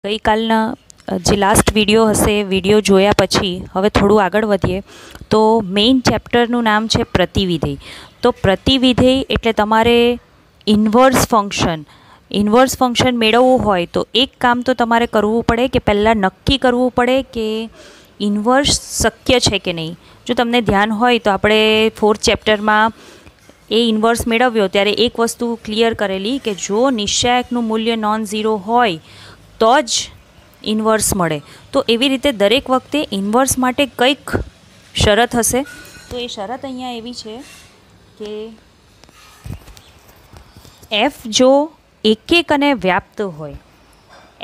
ગઈકાલના જે last video હશે video જોયા પછી હવે થોડું આગળ વધીએ તો મેઇન ચેપ્ટરનું નામ છે પ્રતિવિધેય. તો પ્રતિવિધેય એટલે તમારે ઇન્વર્સ ફંક્શન મેળવવું હોય તો એક કામ તો તમારે કરવું પડે કે પહેલાં નક્કી કરવું પડે કે ઇન્વર્સ શક્ય છે કે નહીં. જો તમને ધ્યાન હોય તો આપણે 4th ચેપ્ટરમાં એ ઇન્વર્સ મેળવ્યો ત્યારે એક વસ્તુ ક્લિયર કરેલી કે જો નિશ્ચાયકનું મૂલ્ય નોન ઝીરો હોય તો જ ઇન્વર્સ મળે. તો એવી રીતે દરેક વખતે ઇન્વર્સ માટે કંઈક શરત હશે. તો એ શરત અહીંયા એવી છે કે એફ જો એકક અને વ્યાપ્ત હોય,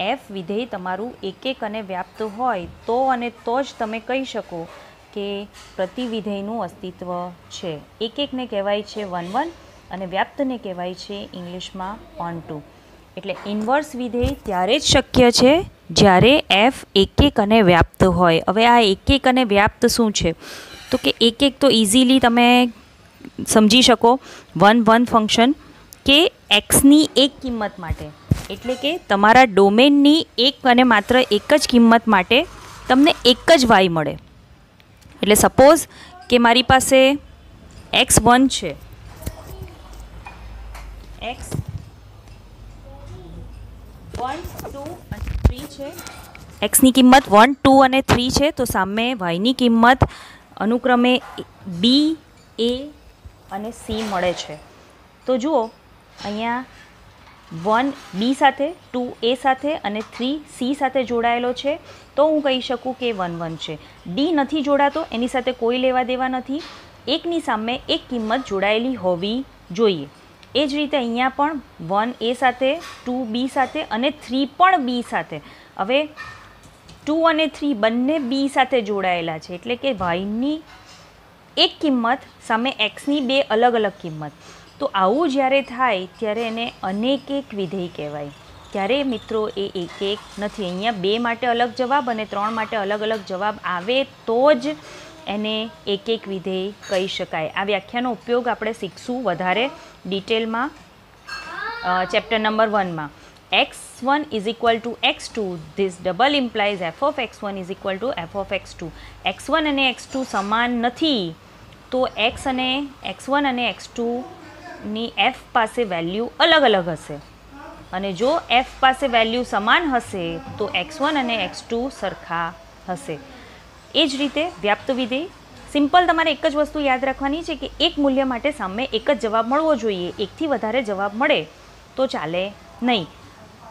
એફ વિધેય તમારું એકક અને વ્યાપ્ત હોય તો અને તો જ તમે કહી શકો કે પ્રતિવિધેયનું અસ્તિત્વ છે. એકકને કહેવાય છે 1 1 અને વ્યાપ્તને કહેવાય છે ઇંગ્લિશમાં ઓન ટુ. એટલે ઇન્વર્સ વિધેય ત્યારે જ શક્ય છે જ્યારે એફ એકક અને વ્યાપ્ત હોય. હવે આ એકક અને વ્યાપ્ત શું છે તો કે એકક તો ઇઝીલી તમે સમજી શકો 1 1 ફંક્શન કે એક્સની એક કિંમત માટે, એટલે કે તમારા ડોમેનની એક અને માત્ર એક જ કિંમત માટે તમને એક જ વાય મળે. એટલે સપોઝ કે મારી પાસે x1 છે, x 1 2 અને 3 છે, એક્સની કિંમત 1 2 અને 3 છે તો સામે વાયની કિંમત અનુક્રમે બી, એ અને સી મળે છે. તો જુઓ અહીંયા 1 બી સાથે, 2 એ સાથે અને 3 સી સાથે જોડાયેલો છે તો હું કહી શકું કે 1 1 છે. ડી નથી જોડાતો, એની સાથે કોઈ લેવા દેવા નથી. એકની સામે એક કિંમત જોડાયેલી હોવી જોઈએ. એ જ રીતે અહીંયા પણ 1 એ સાથે, 2 બી સાથે અને 3 પણ બી સાથે. હવે 2 અને 3 બંને બી સાથે જોડાયેલા છે એટલે કે વાયની એક કિંમત સામે એક્સની બે અલગ અલગ કિંમત. તો આવું જ્યારે થાય ત્યારે એને અનેકેક વિધેય કહેવાય. ત્યારે મિત્રો એ એકક નથી. અહીંયા 2 માટે અલગ જવાબ અને 3 માટે અલગ અલગ જવાબ આવે તો જ એને એકક વિધેય કહી શકાય. આ વ્યાખ્યાનો ઉપયોગ આપણે શીખશું વધારે ડિટેલમાં ચેપ્ટર નંબર 1માં. x1 is equal to x2, this double implies f of x1 is equal to f of x2. x1 અને x2 સમાન નથી તો x1 અને x2 ની f પાસે વેલ્યુ અલગ અલગ હશે અને જો f પાસે વેલ્યુ સમાન હશે તો x1 અને x2 સરખા હશે. એ જ રીતે વ્યાપ્ત વિધેય સિમ્પલ તમારે એક જ વસ્તુ યાદ રાખવાની છે કે એક મૂલ્ય માટે સામે એક જ જવાબ મળવો જોઈએ. એકથી વધારે જવાબ મળે તો ચાલે નહીં.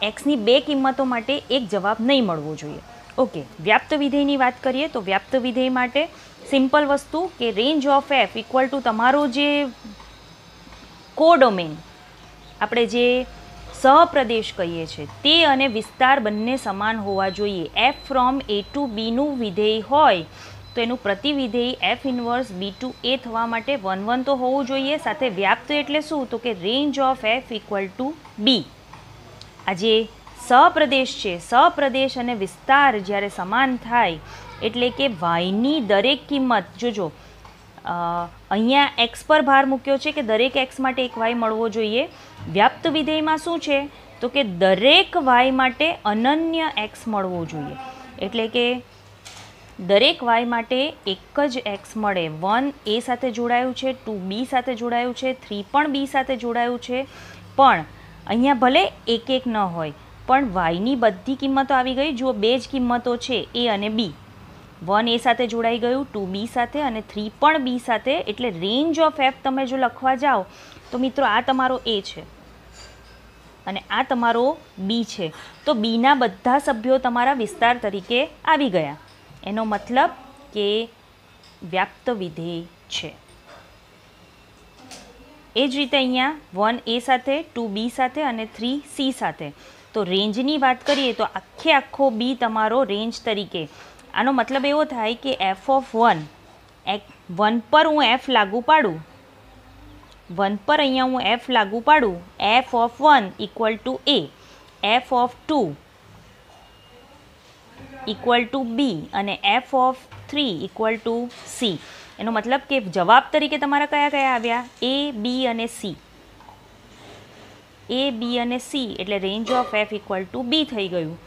એક્સની બે કિંમતો માટે એક જવાબ નહીં મળવો જોઈએ. ઓકે, વ્યાપ્ત વિધેયની વાત કરીએ તો વ્યાપ્ત વિધેય માટે સિમ્પલ વસ્તુ કે range of F equal two તમારો જે કોડોમેન, આપણે જે સહપ્રદેશ કહીએ છીએ તે અને વિસ્તાર બંને સમાન હોવા જોઈએ. એફ ફ્રોમ એ ટુ બીનું વિધેય હોય તો એનું પ્રતિવિધેય એફ ઇન્વર્સ બી ટુ એ થવા માટે 1 1 તો હોવું જોઈએ. સાથે વ્યાપ્ત એટલે શું તો કે range of F equal to B. આ જે સહપ્રદેશ છે, સહપ્રદેશ અને વિસ્તાર જ્યારે સમાન થાય એટલે કે વાયની દરેક કિંમત, જોજો અહીંયા એક્સ પર ભાર મૂક્યો છે કે દરેક એક્સ માટે એક વાય મળવો જોઈએ. વ્યાપ્ત વિધેયમાં શું છે તો કે દરેક વાય માટે અનન્ય એક્સ મળવો જોઈએ. એટલે કે દરેક વાય માટે એક જ એક્સ મળે. 1 એ સાથે જોડાયું છે, 2 બી સાથે જોડાયું છે, 3 પણ બી સાથે જોડાયું છે. પણ અહીંયા ભલે એક એક ન હોય પણ વાયની બધી કિંમતો આવી ગઈ. જુઓ બે જ કિંમતો છે એ અને બી. 1 એ સાથે જોડાઈ ગયું, 2 બી સાથે અને 3 પણ બી સાથે. એટલે રેન્જ ઓફ એફ તમે જો લખવા જાઓ તો મિત્રો આ તમારો એ છે અને આ તમારો બી છે. તો બીના બધા સભ્યો તમારા વિસ્તાર તરીકે આવી ગયા. એનો મતલબ કે વ્યાપ્ત વિધેય છે. એ જ રીતે અહીંયા 1 એ સાથે, 2 બી સાથે અને 3 સી સાથે. તો રેન્જની વાત કરીએ તો આખો બી તમારો રેન્જ તરીકે. આનો મતલબ એવો થાય કે એફ ઓફ 1 પર હું એફ લાગુ પાડું, 1 પર અહીંયા હું એફ લાગુ પાડું, F of 1 equal to A, F of 2 equal to B અને F of 3 equal to C. એનો મતલબ કે જવાબ તરીકે તમારા કયા કયા આવ્યા? એ, બી અને સી. એ, બી અને સી એટલે range of F equal to B થઈ ગયું.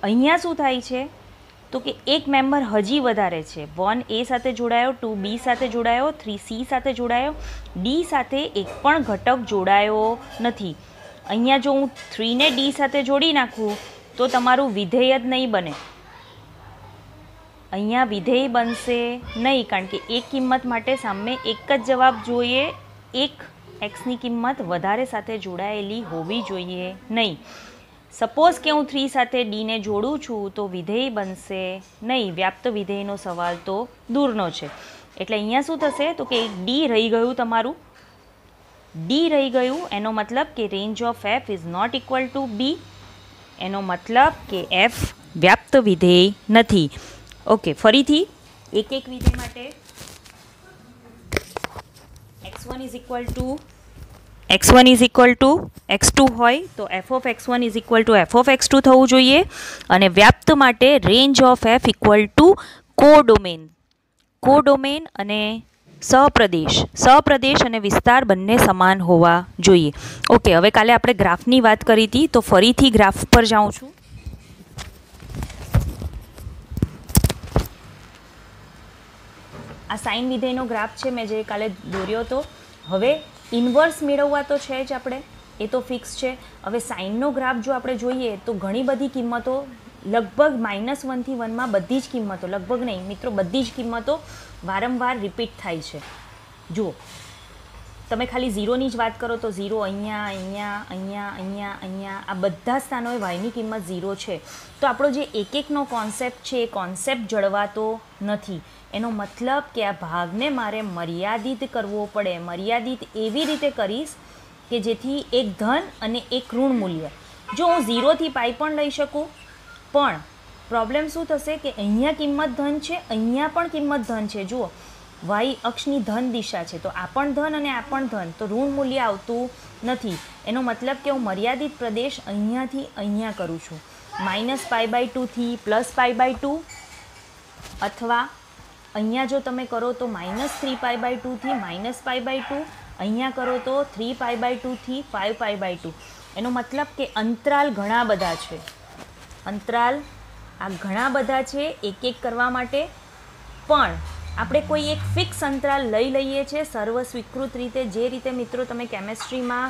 અહીંયા શું થાય છે તો કે એક મેમ્બર હજી વધારે છે. 1A સાથે જોડાયો, 2B સાથે જોડાયો, 3C સાથે જોડાયો, D સાથે એક પણ ઘટક જોડાયો નથી. અહીંયા જો હું 3ને D સાથે જોડી નાખું તો તમારું વિધેય જ નહીં બને. અહીંયા વિધેય બનશે નહીં, કારણ કે એક કિંમત માટે સામે એક જ જવાબ જોઈએ. એક એક્સની કિંમત વધારે સાથે જોડાયેલી હોવી જોઈએ નહીં. સપોઝ કે હું 3 સાથે ડીને જોડું છું તો વિધેય બનશે નહીં. વ્યાપ્ત વિધેયનો સવાલ તો દૂરનો છે. એટલે અહીંયા શું થશે તો કે ડી રહી ગયું, તમારું ડી રહી ગયું. એનો મતલબ કે range of F is not equal to B. એનો મતલબ કે એફ વ્યાપ્ત વિધેય નથી. ઓકે, ફરીથી એક એક વિધેય માટે x1 is equal two x2 હોય તો f of x1 is equal to f of x2 થવું જોઈએ. અને વ્યાપ્ત માટે range of f equal to codomain અને સહપ્રદેશ અને વિસ્તાર બંને સમાન હોવા જોઈએ. ઓકે, હવે કાલે આપણે ગ્રાફની વાત કરી હતી તો ફરીથી ગ્રાફ પર જાઉં છું. આ સાઇન વિધેયનો ગ્રાફ છે, મેં જે કાલે દોર્યો હતો. હવે ઇન્વર્સ મેળવવા તો છે જ આપણે, એ તો ફિક્સ છે. હવે સાઇનનો ગ્રાફ જો આપણે જોઈએ તો ઘણી બધી કિંમતો લગભગ -1 થી 1માં બધી જ કિંમતો, લગભગ નહીં મિત્રો, બધી જ કિંમતો વારંવાર રિપીટ થાય છે. જુઓ, તમે ખાલી 0ની જ વાત કરો તો 0 અહીંયા અહીંયા અહીંયા અહીંયા અહીંયા આ બધા સ્થાનોએ વાયની કિંમત 0 છે. તો આપણો જે એક એકનો કોન્સેપ્ટ છે એ કોન્સેપ્ટ જળવાતો નથી. એનો મતલબ કે આ ભાગને મારે મર્યાદિત કરવો પડે. મર્યાદિત એવી રીતે કરીશ કે જેથી એક ધન અને એક ઋણ મૂલ્ય, જો હું 0થી પાઈ પણ લઈ શકું, પણ પ્રોબ્લેમ શું થશે કે અહીંયા કિંમત ધન છે, અહીંયા પણ કિંમત ધન છે. જુઓ, વાય અક્ષની ધન દિશા છે તો આ પણ ધન અને આ પણ ધન, તો ઋણ મૂલ્ય આવતું નથી. એનો મતલબ કે હું મર્યાદિત પ્રદેશ અહીંયાથી અહીંયા કરું છું, -π/2 થી +π/2, અથવા અહીંયા જો તમે કરો તો -3π/2 થી -π/2, અહીંયા કરો તો 3π/2 થી 5π/2. એનો મતલબ કે અંતરાલ ઘણા બધા છે. અંતરાલ આ ઘણા બધા છે એક એક કરવા માટે, પણ આપણે કોઈ એક ફિક્સ અંતરાલ લઈ લઈએ છીએ સર્વ સ્વીકૃત રીતે. જે રીતે મિત્રો તમે કેમેસ્ટ્રીમાં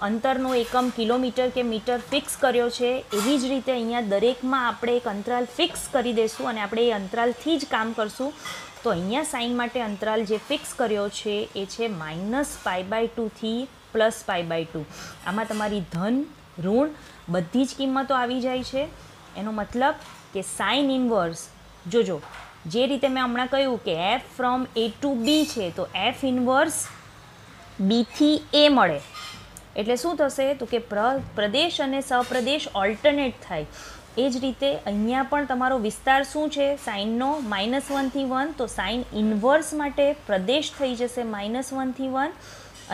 અંતરનો એકમ કિલોમીટર કે મીટર ફિક્સ કર્યો છે, એવી જ રીતે અહીંયા દરેકમાં આપણે એક અંતરાલ ફિક્સ કરી દઈશું અને આપણે એ અંતરાલથી જ કામ કરશું. તો અહીંયા સાઇન માટે અંતરાલ જે ફિક્સ કર્યો છે એ છે -π/2 થી +π/2. આમાં તમારી ધન ઋણ બધી જ કિંમતો આવી જાય છે. એનો મતલબ કે સાઇન ઇન્વર્સ, જોજો જે રીતે મેં હમણાં કહ્યું કે f from A to B છે તો f ઇન્વર્સ B થી A મળે. એટલે શું થશે તો કે પ્રદેશ અને સહપ્રદેશ ઓલ્ટરનેટ થાય. એ જ રીતે અહીંયા પણ તમારો વિસ્તાર શું છે સાઇનનો -1 થી 1, તો સાઇન ઇન્વર્સ માટે પ્રદેશ થઈ જશે -1 થી 1,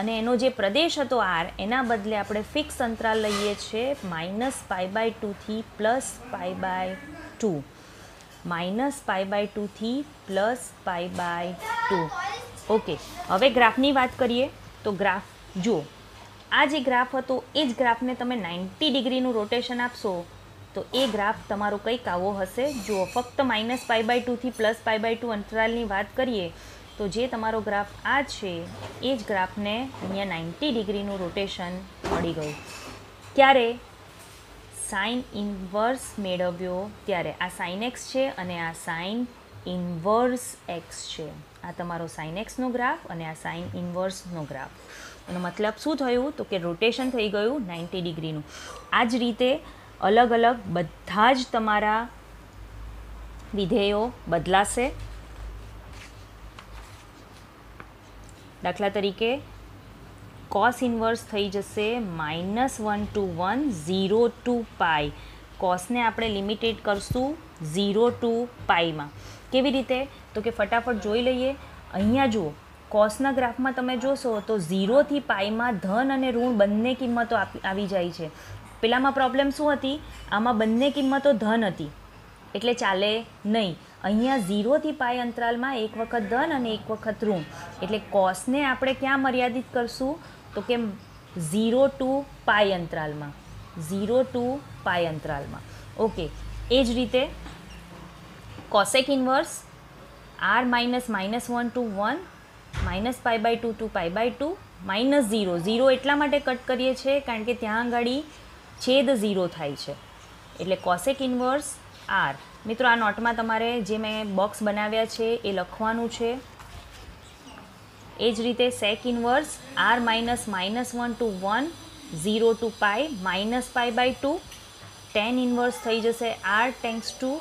અને એનો જે પ્રદેશ હતો R એના બદલે આપણે ફિક્સ અંતરાલ લઈએ છીએ -π/2 થી +π/2, -π/2 થી +π/2. ઓકે, હવે ગ્રાફની વાત કરીએ તો ગ્રાફ જુઓ, આ જે ગ્રાફ હતો એ જ ગ્રાફને તમે 90 ડિગ્રીનું રોટેશન આપશો તો એ ગ્રાફ તમારો કંઈક આવો હશે. જુઓ, ફક્ત -π/2 થી +π/2 અંતરાલની વાત કરીએ તો જે તમારો ગ્રાફ આ છે એ જ ગ્રાફને અહીંયા 90 ડિગ્રીનું રોટેશન મળી ગયું. ક્યારે? સાઇન ઇન્વર્સ મેળવ્યો ત્યારે. આ સાઇન એક્સ છે અને આ સાઇન ઇન્વર્સ એક્સ છે. આ તમારો સાઇન એક્સનો ગ્રાફ અને આ સાઇન ઇન્વર્સનો ગ્રાફ. એનો મતલબ શું થયું તો કે રોટેશન થઈ ગયું 90 ડિગ્રીનું. આ જ રીતે અલગ અલગ બધા જ તમારા વિધેયો બદલાશે. દાખલા તરીકે કોસ ઇન્વર્સ થઈ જશે -1 to 1, 0 to π. કોસને આપણે લિમિટેડ કરશું 0 to πમાં. કેવી રીતે તો કે ફટાફટ જોઈ લઈએ. અહીંયા જુઓ, કોસના ગ્રાફમાં તમે જોશો તો 0 થી πમાં ધન અને ઋણ બંને કિંમતો આવી જાય છે. પેલામાં પ્રોબ્લેમ શું હતી? આમાં બંને કિંમતો ધન હતી એટલે ચાલે નહીં. અહીંયા 0 થી π અંતરાલમાં એક વખત ધન અને એક વખત ઋણ, એટલે કોસને આપણે ક્યાં મર્યાદિત કરશું તો કે 0 to π અંતરાલમાં. 0 to π અંતરાલમાં. ઓકે, એ જ રીતે cosec inverse r minus -1 to 1 -π/2 to π/2 -0. 0 એટલા માટે કટ કરીએ છીએ કારણ કે ત્યાં આગળ છેદ 0 થાય છે, એટલે કોસેક ઇન્વર્સ r. મિત્રો, આ નોટમાં તમારે જે મેં બોક્સ બનાવ્યા છે એ લખવાનું છે. એ જ રીતે sec inverse r minus -1 to 1 0 to π -π/2. Tan inverse થઈ જશે r ટેન્ક્સ ટુ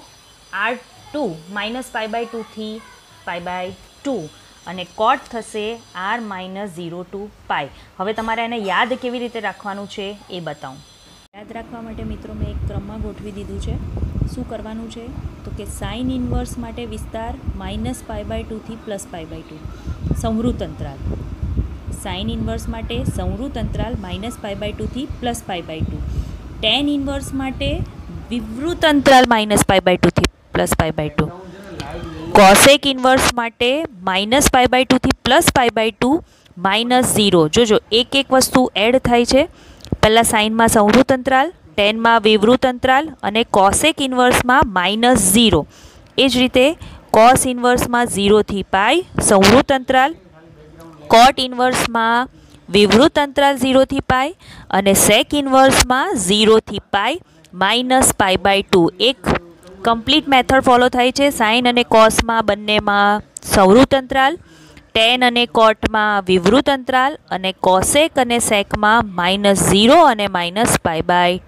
r2 -π/2 થી π/2 અને કોટ થશે r -0 to π. હવે તમારે એને યાદ કેવી રીતે રાખવાનું છે એ બતાવું. યાદ રાખવા માટે મિત્રો મેં એક ક્રમમાં ગોઠવી દીધું છે. શું કરવાનું છે તો કે સાઇન ઇન્વર્સ માટે વિસ્તાર -π/2 થી +π/2 સંવૃત અંતરાલ. સાઇન ઇન્વર્સ માટે સંવૃત અંતરાલ -π/2 થી +π/2. ટેન ઇન્વર્સ માટે વિવૃત અંતરાલ -π/2 થી +π/2. કોસેક ઇન્વર્સ માટે -π/2 થી +π/2 -0. જોજો, એક એક વસ્તુ એડ થાય છે. પહેલાં સાઇનમાં સંવૃત અંતરાલ, ટેનમાં વિવૃત અંતરાલ અને કોસેક ઇન્વર્સમાં -0. એ જ રીતે કોસ ઇન્વર્સમાં 0 થી π સંવૃત અંતરાલ, કોટ ઇન્વર્સમાં વિવૃત અંતરાલ 0 થી π અને સેક ઇન્વર્સમાં 0 થી π -π/2. એક કમ્પ્લીટ મેથડ ફોલો થાય છે. સાઇન અને કોસમાં બંનેમાં સંવૃત અંતરાલ, ટેન અને કોટમાં વિવૃત અંતરાલ અને કોસેક અને સેકમાં -0 અને -π/2.